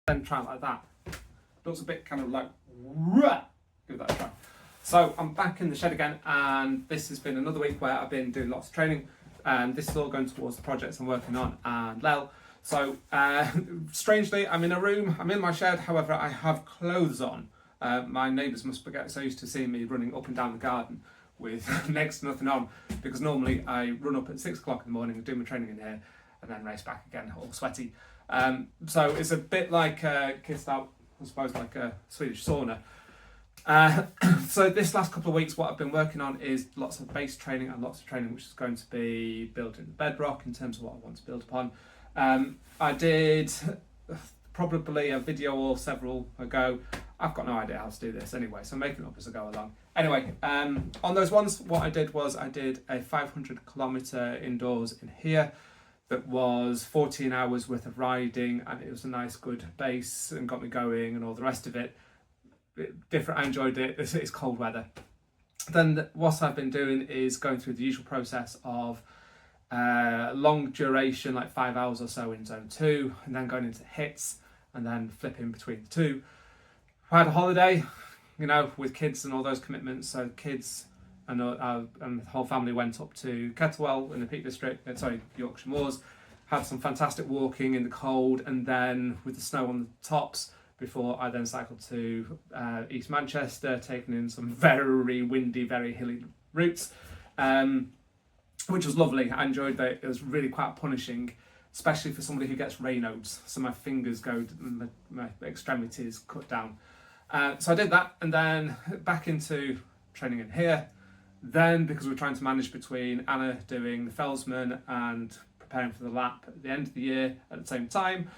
then try it like that. Looks a bit kind of like, Rah! Give that a try. So I'm back in the shed again, and this has been another week where I've been doing lots of training, and this is all going towards the projects I'm working on and Lel. So strangely, I'm in a room, I'm in my shed, however I have clothes on. My neighbours must get so used to seeing me running up and down the garden with next to nothing on, because normally I run up at 6 o'clock in the morning and do my training in here and then race back again all sweaty. So it's a bit like kissed out, I suppose, like a Swedish sauna. So this last couple of weeks what I've been working on is lots of base training and lots of training which is going to be building the bedrock in terms of what I want to build upon. I did probably a video or several ago. I've got no idea how to do this anyway, so I'm making it up as I go along. Anyway, on those ones, what I did was I did a 500 kilometre indoors in here that was 14 hours worth of riding, and it was a nice good base and got me going and all the rest of it. Different, I enjoyed it. It's cold weather. Then what I've been doing is going through the usual process of long duration, like 5 hours or so in zone 2, and then going into hits and then flipping between the two. I had a holiday, you know, with kids and all those commitments. So kids and the whole family went up to Kettlewell in the Peak District, Yorkshire Moors, had some fantastic walking in the cold and then with the snow on the tops, before I then cycled to East Manchester, taking in some very windy, very hilly routes, which was lovely. I enjoyed that. It was really quite punishing, especially for somebody who gets Raynaud's. So my fingers go, my extremities cut down. So I did that, and then back into training in here. Then, because we're trying to manage between Anna doing the Felsman and preparing for the lap at the end of the year at the same time,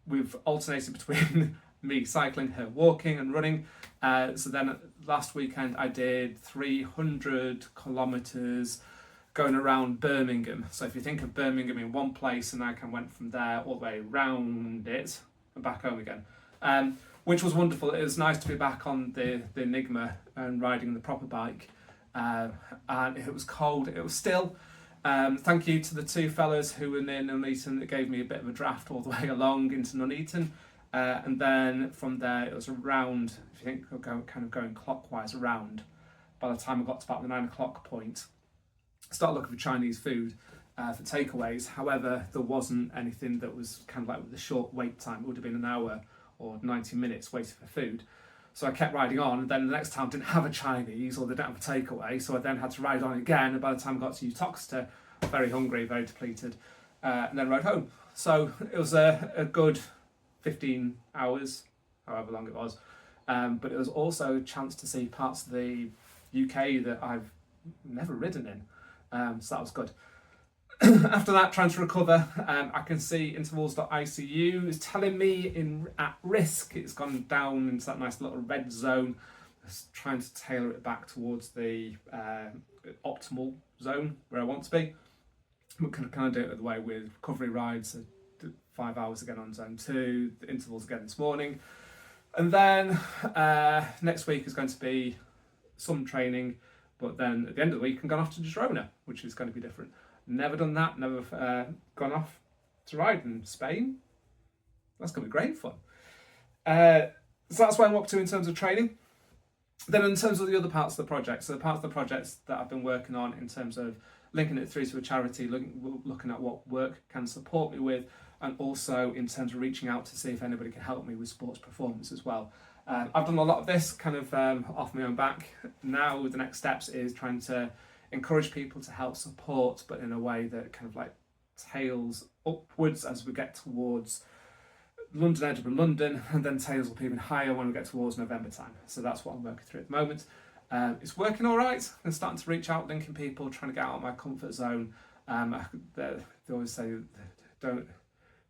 we've alternated between me cycling, her walking and running. So then last weekend I did 300 kilometres going around Birmingham. So if you think of Birmingham in one place, and I went from there all the way around it and back home again, which was wonderful. It was nice to be back on the Enigma and riding the proper bike. And it was cold, it was still. Thank you to the two fellas who were near Nuneaton that gave me a bit of a draft all the way along into Nuneaton. And then from there it was around, if you think of going clockwise around, by the time I got to about the 9 o'clock point, I started looking for Chinese food for takeaways. However, there wasn't anything that was kind of like with the short wait time. It would have been an hour or 90 minutes waiting for food. So I kept riding on, and then the next time I didn't have a Chinese or they didn't have a takeaway, so I then had to ride on again, and by the time I got to Uttoxeter, very hungry, very depleted, and then rode home. So it was a good 15 hours, however long it was, but it was also a chance to see parts of the UK that I've never ridden in, so that was good. After that, trying to recover, I can see intervals.icu is telling me at risk. It's gone down into that nice little red zone. Just trying to tailor it back towards the optimal zone where I want to be. We can kind of do it the way with recovery rides, so 5 hours again on zone 2, the intervals again this morning. And then next week is going to be some training, but then at the end of the week I'm going off to Girona, which is going to be different. Never done that, never gone off to ride in Spain. That's going to be great fun. So that's where I'm up to in terms of training. Then in terms of the other parts of the project, so the parts of the projects that I've been working on in terms of linking it through to a charity, looking at what work can support me with, and also in terms of reaching out to see if anybody can help me with sports performance as well. I've done a lot of this kind of off my own back. Now the next steps is trying to encourage people to help support, but in a way that kind of like tails upwards as we get towards London, Edinburgh, London, and then tails up even higher when we get towards November time. So that's what I'm working through at the moment. It's working all right. I'm starting to reach out, linking people, trying to get out of my comfort zone. They always say, don't.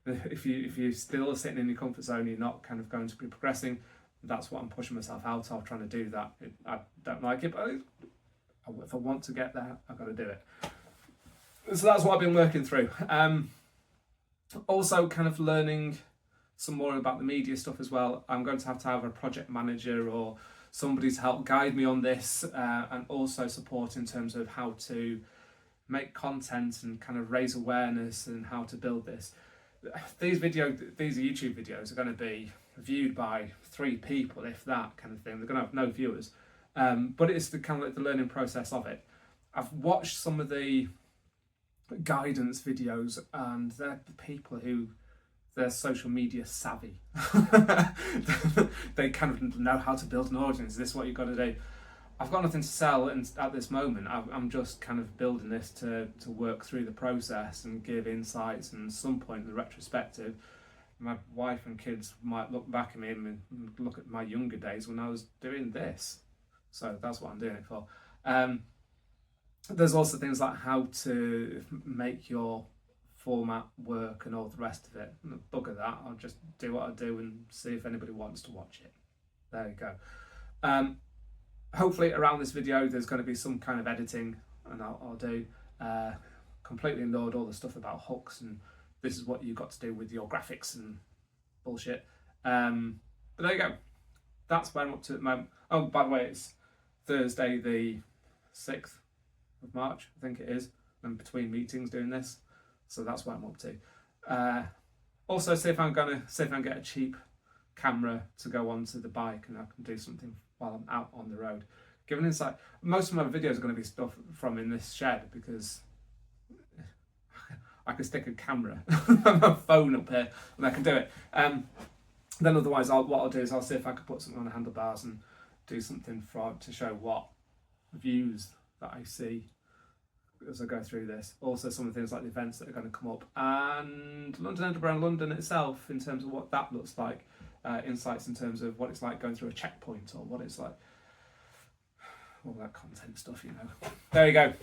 If you're still sitting in your comfort zone, you're not kind of going to be progressing. That's what I'm pushing myself out of, trying to do that. I don't like it, but if I want to get there, I've got to do it. So that's what I've been working through. Also kind of learning some more about the media stuff as well. I'm going to have a project manager or somebody to help guide me on this, and also support in terms of how to make content and kind of raise awareness and how to build this. these YouTube videos are going to be viewed by 3 people, if that kind of thing. They're going to have no viewers, but it's the kind of like the learning process of it. I've watched some of the guidance videos, and they're the people who they're social media savvy. They kind of know how to build an audience. This is what you've got to do. I've got nothing to sell at this moment. I'm just kind of building this to work through the process and give insights, and at some point in the retrospective, my wife and kids might look back at me and look at my younger days when I was doing this. So that's what I'm doing it for. There's also things like how to make your format work and all the rest of it. Bugger that, I'll just do what I do and see if anybody wants to watch it. There you go. Hopefully around this video there's going to be some kind of editing, and I'll do. Completely ignored all the stuff about hooks and this is what you've got to do with your graphics and bullshit. But there you go. That's where I'm up to at the moment. Oh, by the way, it's Thursday the 6th of March, I think it is. I'm between meetings doing this, so that's what I'm up to. Also, see if I can get a cheap camera to go onto the bike, and I can do something while I'm out on the road. Give an insight. Most of my videos are going to be stuff from in this shed, because I can stick a camera and my phone up here and I can do it. Then otherwise, what I'll do is I'll see if I can put something on the handlebars and do something to show what views that I see as I go through this. Also some of the things like the events that are going to come up, and London, Edinburgh and London itself in terms of what that looks like. Insights in terms of what it's like going through a checkpoint, or what it's like, all that content stuff, you know. There you go.